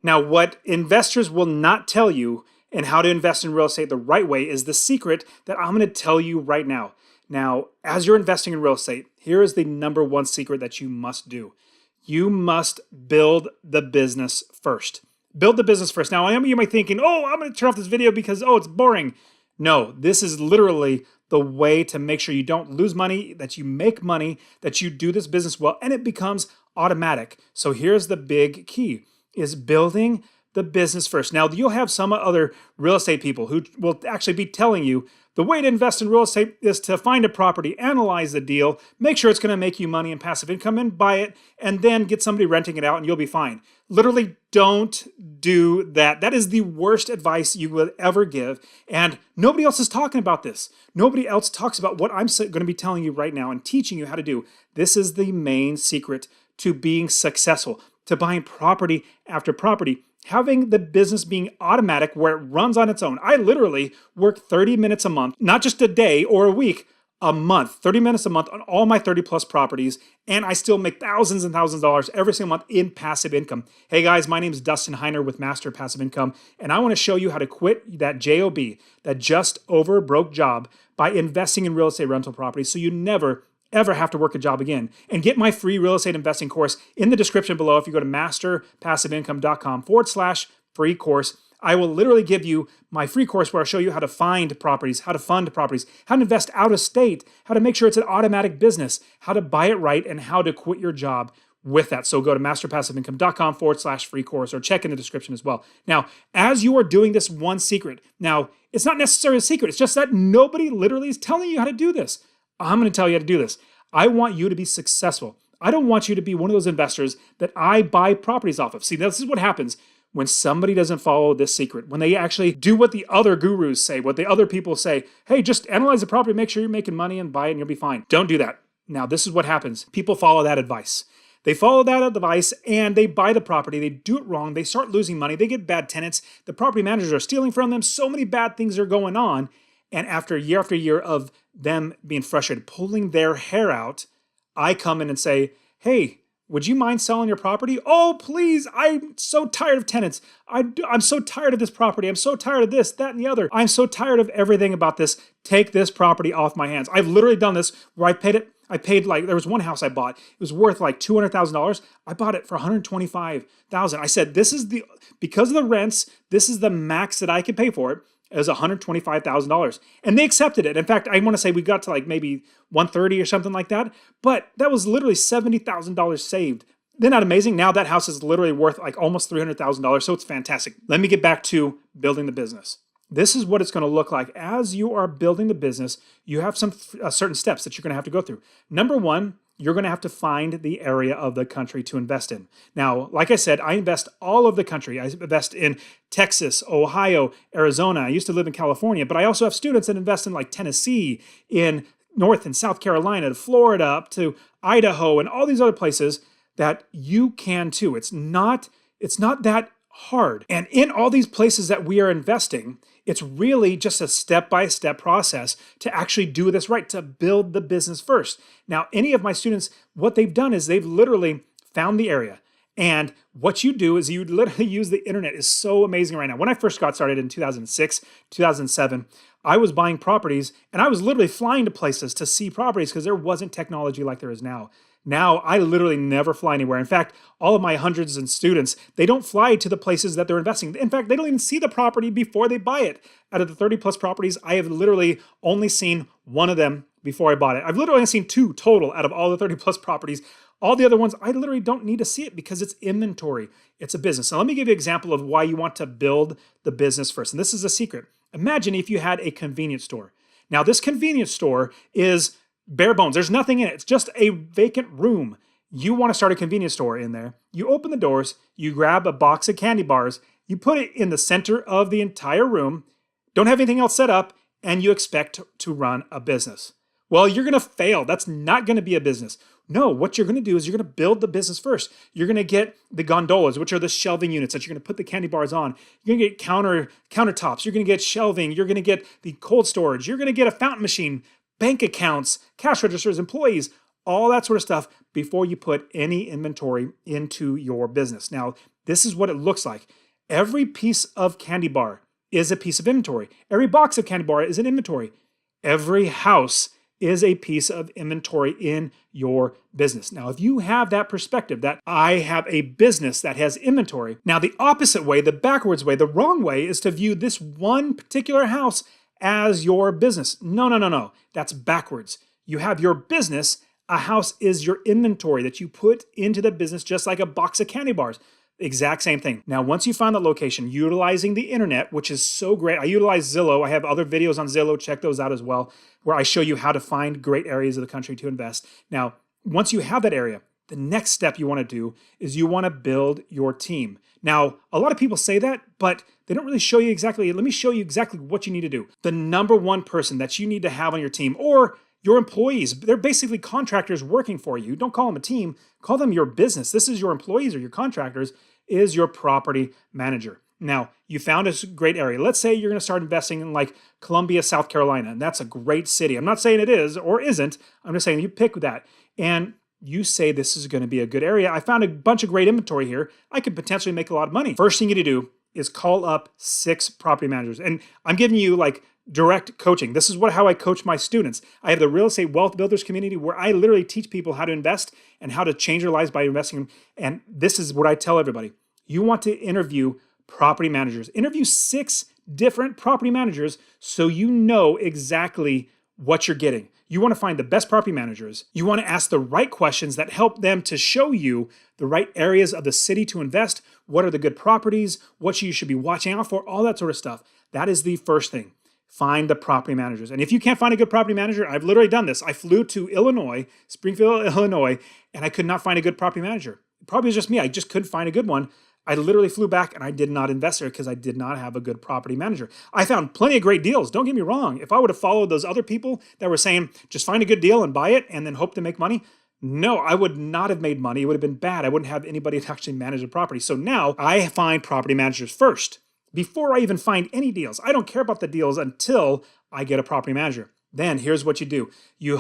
Now, what investors will not tell you and how to invest in real estate the right way is the secret that I'm going to tell you right now. Now, as you're investing in real estate, here is the number one secret that you must do. You must build the business first. Build the business first. Now, you might be thinking, oh, I'm going to turn off this video because, oh, it's boring. No, this is literally the way to make sure you don't lose money, that you make money, that you do this business well, and it becomes automatic. So here's the big key, is building the business first. Now, you'll have some other real estate people who will actually be telling you the way to invest in real estate is to find a property, analyze the deal, make sure it's going to make you money and passive income, and buy it, and then get somebody renting it out and you'll be fine. Literally, don't do that. That is the worst advice you would ever give. And nobody else is talking about this. Nobody else talks about what I'm going to be telling you right now and teaching you how to do. This is the main secret to being successful, to buying property after property. Having the business being automatic where it runs on its own. I literally work 30 minutes a month, not just a day or a week, a month, 30 minutes a month on all my 30 plus properties, and I still make thousands and thousands of dollars every single month in passive income. Hey guys, my name is Dustin Heiner with Master Passive Income, and I want to show you how to quit that JOB, that just over broke job, by investing in real estate rental properties so you never ever have to work a job again. And get my free real estate investing course in the description below. If you go to masterpassiveincome.com/free course, I will literally give you my free course where I'll show you how to find properties, how to fund properties, how to invest out of state, how to make sure it's an automatic business, how to buy it right, and how to quit your job with that. So go to masterpassiveincome.com/free course or check in the description as well. Now, as you are doing this one secret, now it's not necessarily a secret, it's just that nobody literally is telling you how to do this. I'm going to tell you how to do this. I want you to be successful. I don't want you to be one of those investors that I buy properties off of. See, this is what happens when somebody doesn't follow this secret, when they actually do what the other gurus say, what the other people say. Hey, just analyze the property, make sure you're making money and buy it and you'll be fine. Don't do that. Now, this is what happens. People follow that advice. They follow that advice and they buy the property. They do it wrong. They start losing money. They get bad tenants. The property managers are stealing from them. So many bad things are going on. And after year of them being frustrated, pulling their hair out, I come in and say, hey, would you mind selling your property? Oh, please, I'm so tired of tenants. I'm so tired of this property. I'm so tired of this, that, and the other. I'm so tired of everything about this. Take this property off my hands. I've literally done this where I paid like, there was one house I bought. It was worth like $200,000. I bought it for $125,000. I said, because of the rents, this is the max that I can pay for it. It was $125,000. And they accepted it. In fact, I want to say we got to like maybe 130 or something like that. But that was literally $70,000 saved. Isn't that amazing? Now that house is literally worth like almost $300,000. So it's fantastic. Let me get back to building the business. This is what it's going to look like. As you are building the business, you have some certain steps that you're going to have to go through. Number one, you're going to have to find the area of the country to invest in. Now, like I said, I invest all over the country. I invest in Texas, Ohio, Arizona. I used to live in California, but I also have students that invest in like Tennessee, in North and South Carolina, to Florida, up to Idaho, and all these other places that you can too. It's not that hard. And in all these places that we are investing, it's really just a step-by-step process to actually do this right, to build the business first. Now, any of my students, what they've done is they've literally found the area. And what you do is you literally use the internet. Is so amazing right now. When I first got started in 2006, 2007, I was buying properties and I was literally flying to places to see properties because there wasn't technology like there is now. Now, I literally never fly anywhere. In fact, all of my hundreds of students, they don't fly to the places that they're investing. In fact, they don't even see the property before they buy it. Out of the 30 plus properties, I have literally only seen one of them before I bought it. I've literally only seen two total out of all the 30 plus properties. All the other ones, I literally don't need to see it because it's inventory. It's a business. Now, let me give you an example of why you want to build the business first. And this is a secret. Imagine if you had a convenience store. Now, this convenience store is bare bones. There's nothing in it. It's just a vacant room. You want to start a convenience store in there. You open the doors, you grab a box of candy bars, you put it in the center of the entire room, don't have anything else set up, and you expect to run a business. Well, you're going to fail. That's not going to be a business. No, what you're going to do is you're going to build the business first. You're going to get the gondolas, which are the shelving units that you're going to put the candy bars on. You're going to get countertops. You're going to get shelving. You're going to get the cold storage. You're going to get a fountain machine, bank accounts, cash registers, employees, all that sort of stuff before you put any inventory into your business. Now, This is what it looks like. Every piece of candy bar is a piece of inventory. Every box of candy bar is an inventory. Every house is a piece of inventory in your business. Now, if you have that perspective that I have a business that has inventory, now the opposite way, the backwards way, the wrong way is to view this one particular house as your business. No, no, no, no. That's backwards. You have your business. A house is your inventory that you put into the business, just like a box of candy bars. Exact same thing. Now, once you find that location, utilizing the internet, which is so great. I utilize Zillow. I have other videos on Zillow. Check those out as well, where I show you how to find great areas of the country to invest. Now, once you have that area, the next step you want to do is you want to build your team. Now, a lot of people say that, but they don't really show you exactly. Let me show you exactly what you need to do. The number one person that you need to have on your team, or your employees, they're basically contractors working for you. Don't call them a team, call them your business. This is your employees or your contractors, is your property manager. Now, you found a great area. Let's say you're going to start investing in like Columbia, South Carolina, and that's a great city. I'm not saying it is or isn't. I'm just saying you pick that. And you say this is going to be a good area. I found a bunch of great inventory here. I could potentially make a lot of money. First thing you need to do is call up 6 property managers. And I'm giving you like direct coaching. This is how I coach my students. I have the real estate wealth builders community where I literally teach people how to invest and how to change their lives by investing. And this is what I tell everybody. You want to interview property managers. Interview 6 different property managers so you know exactly what you're getting. You want to find the best property managers. You want to ask the right questions that help them to show you the right areas of the city to invest. What are the good properties? What you should be watching out for? All that sort of stuff. That is the first thing. Find the property managers. And if you can't find a good property manager, I've literally done this. I flew to Illinois, Springfield, Illinois, and I could not find a good property manager. It probably was just me. I just couldn't find a good one. I literally flew back and I did not invest there because I did not have a good property manager. I found plenty of great deals. Don't get me wrong. If I would have followed those other people that were saying, just find a good deal and buy it and then hope to make money, no, I would not have made money. It would have been bad. I wouldn't have anybody to actually manage the property. So now I find property managers first. Before I even find any deals, I don't care about the deals until I get a property manager. Then here's what you do. You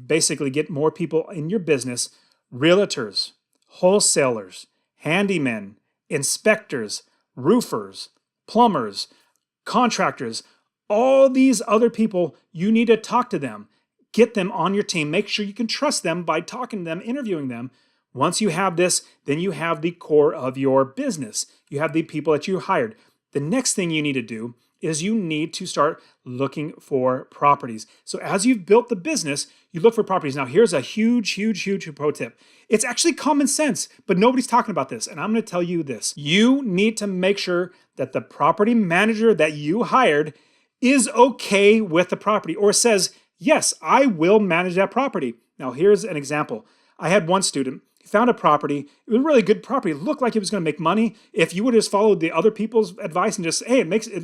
basically get more people in your business, realtors, wholesalers, handymen, inspectors, roofers, plumbers, contractors, all these other people, you need to talk to them. Get them on your team. Make sure you can trust them by talking to them, interviewing them. Once you have this, then you have the core of your business. You have the people that you hired. The next thing you need to do is you need to start looking for properties. So as you've built the business, you look for properties. Now, here's a huge, huge, huge pro tip. It's actually common sense, but nobody's talking about this. And I'm going to tell you this. You need to make sure that the property manager that you hired is okay with the property or says, yes, I will manage that property. Now, here's an example. I had one student. He found a property. It was a really good property. It looked like it was going to make money. If you would have just followed the other people's advice and just, hey, it makes it,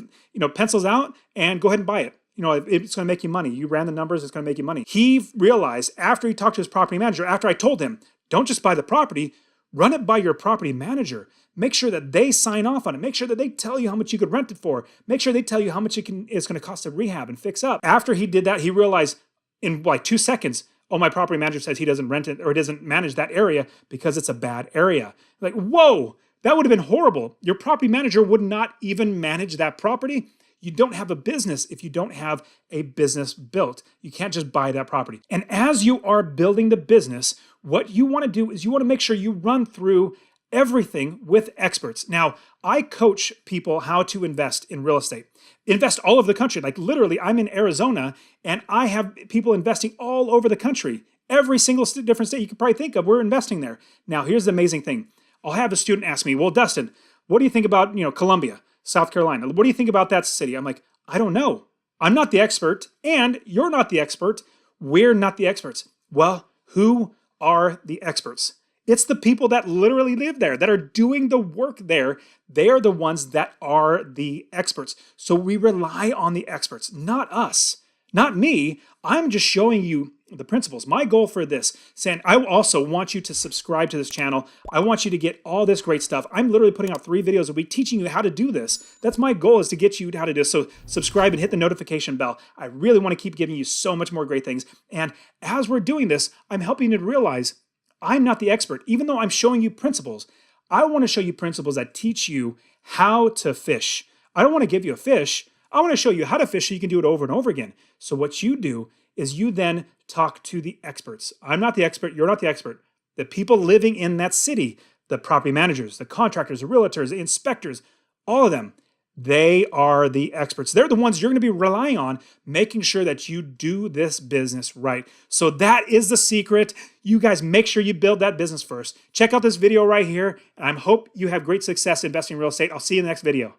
pencils out and go ahead and buy it. It's going to make you money. You ran the numbers, it's going to make you money. He realized after he talked to his property manager, after I told him, don't just buy the property, run it by your property manager. Make sure that they sign off on it. Make sure that they tell you how much you could rent it for. Make sure they tell you how much it's going to cost to rehab and fix up. After he did that, he realized in like 2 seconds, oh, my property manager says he doesn't rent it or doesn't manage that area because it's a bad area. Like, whoa, that would have been horrible. Your property manager would not even manage that property. You don't have a business if you don't have a business built. You can't just buy that property. And as you are building the business, what you want to do is you want to make sure you run through everything with experts. Now, I coach people how to invest in real estate. Invest all over the country. Like literally, I'm in Arizona and I have people investing all over the country. Every single different state you could probably think of, we're investing there. Now, here's the amazing thing. I'll have a student ask me, well, Dustin, what do you think about, Columbia, South Carolina? What do you think about that city? I'm like, I don't know. I'm not the expert and you're not the expert. We're not the experts. Well, who are the experts? It's the people that literally live there, that are doing the work there. They are the ones that are the experts. So we rely on the experts, not us, not me. I'm just showing you the principles. My goal for this, San, I also want you to subscribe to this channel. I want you to get all this great stuff. I'm literally putting out 3 videos a week teaching you how to do this. That's my goal, is to get you how to do this. So subscribe and hit the notification bell. I really want to keep giving you so much more great things. And as we're doing this, I'm helping you to realize I'm not the expert. Even though I'm showing you principles, I want to show you principles that teach you how to fish. I don't want to give you a fish. I want to show you how to fish so you can do it over and over again. So what you do is you then talk to the experts. I'm not the expert. You're not the expert. The people living in that city, the property managers, the contractors, the realtors, the inspectors, all of them, they are the experts. They're the ones you're going to be relying on, making sure that you do this business right. So that is the secret. You guys make sure you build that business first. Check out this video right here, and I hope you have great success investing in real estate. I'll see you in the next video.